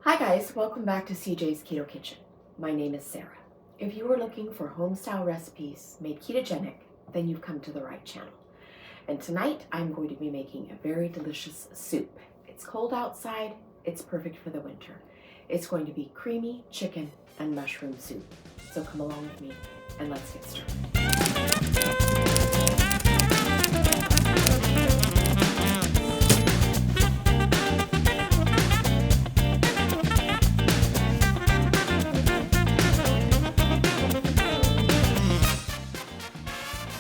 Hi guys, welcome back to CJ's Keto Kitchen. My name is Sarah. If you are looking for home-style recipes made ketogenic, then you've come to the right channel. And tonight I'm going to be making a very delicious soup. It's cold outside, it's perfect for the winter. It's going to be creamy chicken and mushroom soup. So come along with me and let's get started.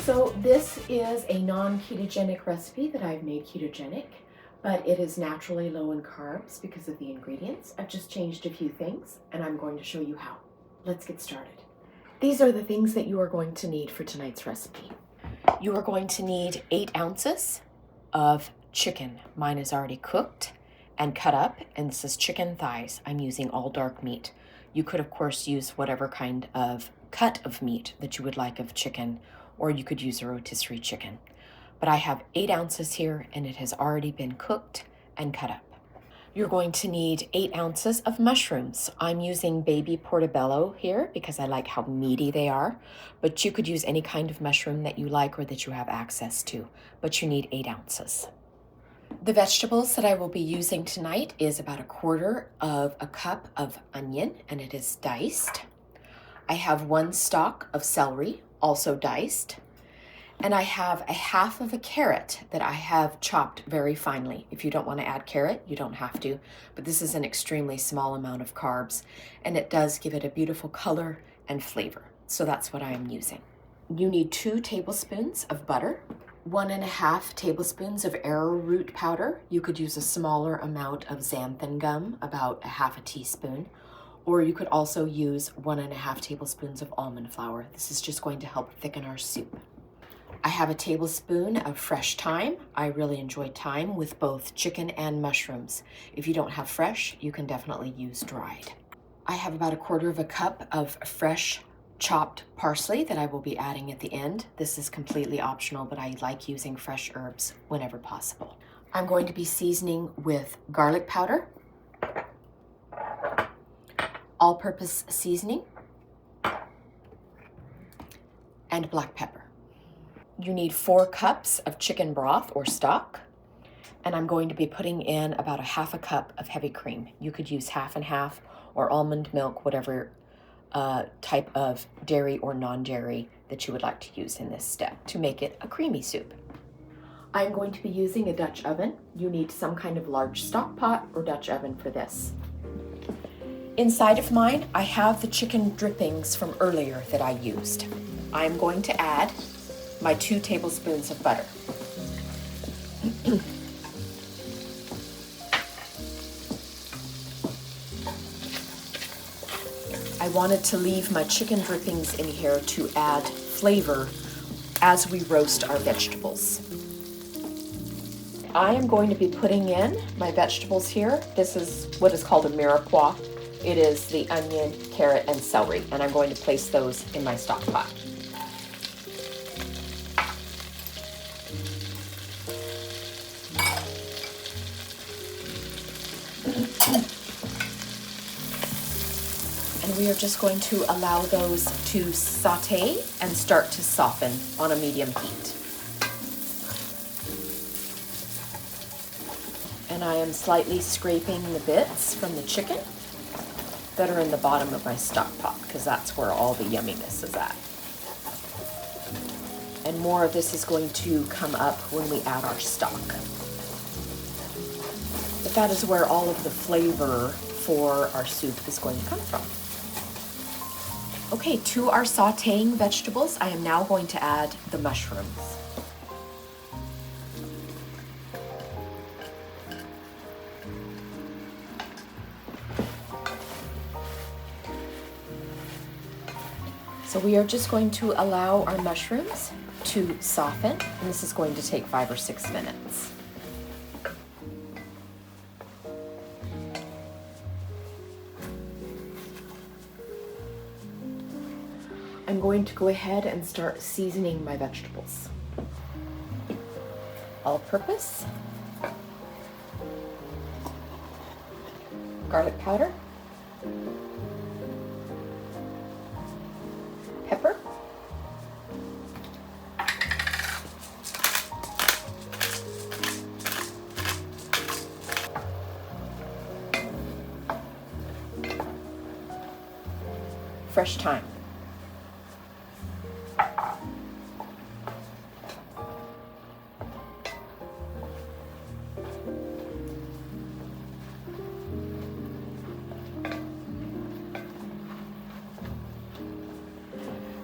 So this is a non-ketogenic recipe that I've made ketogenic, but it is naturally low in carbs because of the ingredients. I've just changed a few things and I'm going to show you how. Let's get started. These are the things that you are going to need for tonight's recipe. You are going to need 8 ounces of chicken. Mine is already cooked and cut up, and this is chicken thighs. I'm using all dark meat. You could of course use whatever kind of cut of meat that you would like of chicken, or you could use a rotisserie chicken. But I have 8 ounces here and it has already been cooked and cut up. You're going to need 8 ounces of mushrooms. I'm using baby portobello here because I like how meaty they are, but you could use any kind of mushroom that you like or that you have access to, but you need 8 ounces. The vegetables that I will be using tonight is about 1/4 of a cup of onion, and it is diced. I have 1 stalk of celery, also diced, and I have 1/2 of a carrot that I have chopped very finely. If you don't want to add carrot, you don't have to, but this is an extremely small amount of carbs, and it does give it a beautiful color and flavor, so that's what I am using. You need 2 tablespoons of butter, 1.5 tablespoons of arrowroot powder. You could use a smaller amount of xanthan gum, about 1/2 teaspoon, or you could also use 1.5 tablespoons of almond flour. This is just going to help thicken our soup. I have a tablespoon of fresh thyme. I really enjoy thyme with both chicken and mushrooms. If you don't have fresh, you can definitely use dried. I have about 1/4 of a cup of fresh chopped parsley that I will be adding at the end. This is completely optional, but I like using fresh herbs whenever possible. I'm going to be seasoning with garlic powder, all-purpose seasoning, and black pepper. You need 4 cups of chicken broth or stock, and I'm going to be putting in about 1/2 cup of heavy cream. You could use 1/2 and 1/2 or almond milk, whatever type of dairy or non-dairy that you would like to use in this step to make it a creamy soup. I'm going to be using a Dutch oven. You need some kind of large stock pot or Dutch oven for this. Inside of mine, I have the chicken drippings from earlier that I used. I'm going to add my 2 tablespoons of butter. I wanted to leave my chicken drippings in here to add flavor as we roast our vegetables. I am going to be putting in my vegetables here. This is what is called a mirepoix. It is the onion, carrot, and celery, and I'm going to place those in my stock pot. And we are just going to allow those to saute and start to soften on a medium heat. And I am slightly scraping the bits from the chicken that are in the bottom of my stock pot, because that's where all the yumminess is at. And more of this is going to come up when we add our stock. But that is where all of the flavor for our soup is going to come from. Okay, to our sauteing vegetables, I am now going to add the mushrooms. So we are just going to allow our mushrooms to soften, and this is going to take 5 or 6 minutes. I'm going to go ahead and start seasoning my vegetables. All-purpose. garlic powder, pepper, fresh thyme.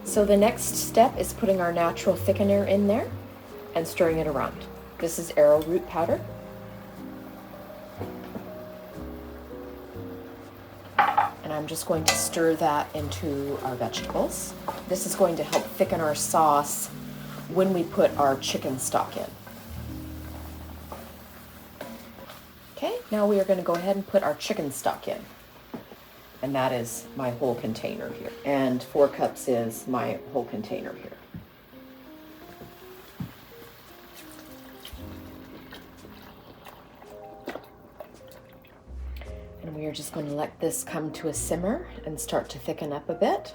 So the next step is putting our natural thickener in there and stirring it around. This is arrowroot powder. And I'm just going to stir that into our vegetables. This is going to help thicken our sauce when we put our chicken stock in. Okay, now we are going to go ahead and put our chicken stock in. And that is my whole container here. And 4 cups is my whole container here. And we are just going to let this come to a simmer and start to thicken up a bit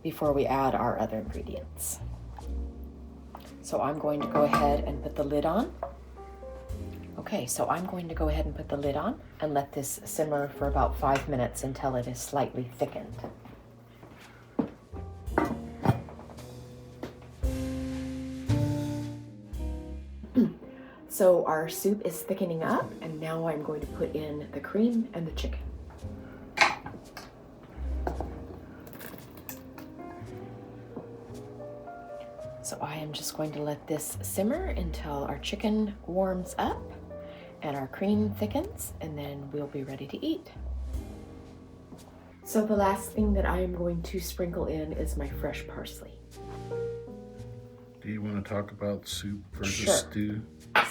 before we add our other ingredients. So I'm going to go ahead and put the lid on. Okay, so I'm going to go ahead and put the lid on and let this simmer for about 5 minutes until it is slightly thickened. So our soup is thickening up, and now I'm going to put in the cream and the chicken. So I am just going to let this simmer until our chicken warms up and our cream thickens, and then we'll be ready to eat. So the last thing that I am going to sprinkle in is my fresh parsley. Do you want to talk about soup versus Sure. stew?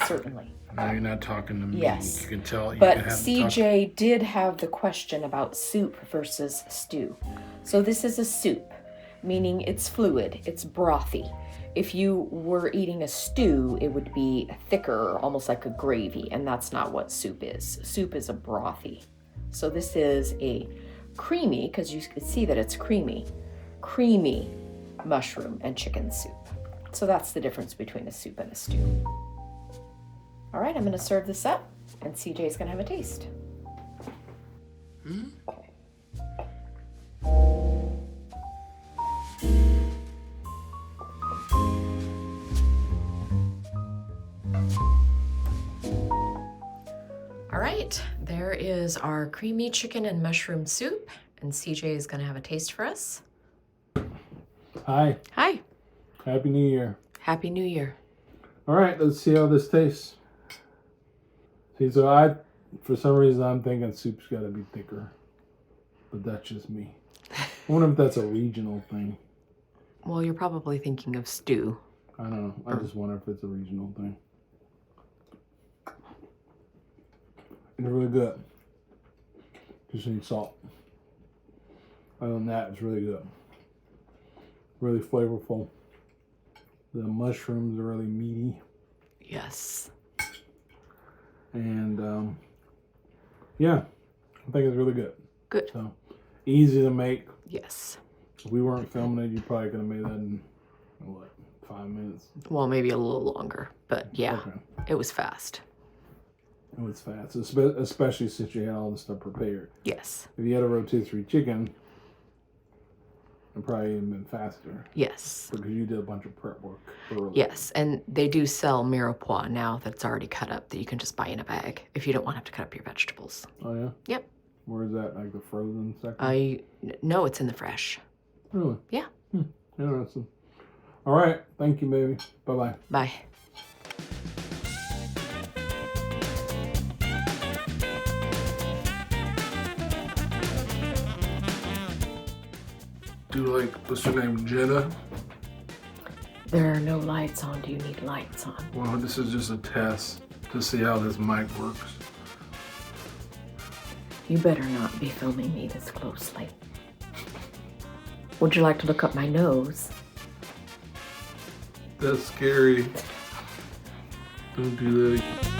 Certainly. No, you're not talking to me. Yes. You can tell. You But can have CJ did have the question about soup versus stew. So this is a soup, meaning it's fluid, it's brothy. If you were eating a stew, it would be thicker, almost like a gravy, and that's not what soup is. Soup is a brothy. So this is a creamy, because you can see that it's creamy mushroom and chicken soup. So that's the difference between a soup and a stew. All right, I'm going to serve this up, and CJ's going to have a taste. Okay. All right, there is our creamy chicken and mushroom soup, and CJ is going to have a taste for us. Hi. Hi. Happy New Year. Happy New Year. All right, let's see how this tastes. See, so for some reason, I'm thinking soup's got to be thicker, but that's just me. I wonder if that's a regional thing. Well, you're probably thinking of stew. I don't know. I just wonder if it's a regional thing. It's really good. Just need salt. Other than that, it's really good. Really flavorful. The mushrooms are really meaty. Yes. And yeah, I think it's really good. Good. So easy to make. Yes. If we weren't filming it, you probably could have made that in, what, 5 minutes? Well, maybe a little longer, but yeah, Okay. It was fast. It was fast, especially since you had all this stuff prepared. Yes. If you had a rotisserie chicken, it probably would have been faster. Yes. Because you did a bunch of prep work early. Yes, and they do sell mirepoix now that's already cut up that you can just buy in a bag if you don't want to have to cut up your vegetables. Oh, yeah? Yep. Where is that? Like the frozen section? No, it's in the fresh. Really? Yeah. Interesting. All right. Thank you, baby. Bye-bye. Bye. Do like, what's her name, Jenna? There are no lights on. Do you need lights on? Well, this is just a test to see how this mic works. You better not be filming me this closely. Would you like to look up my nose? That's scary. Don't do that.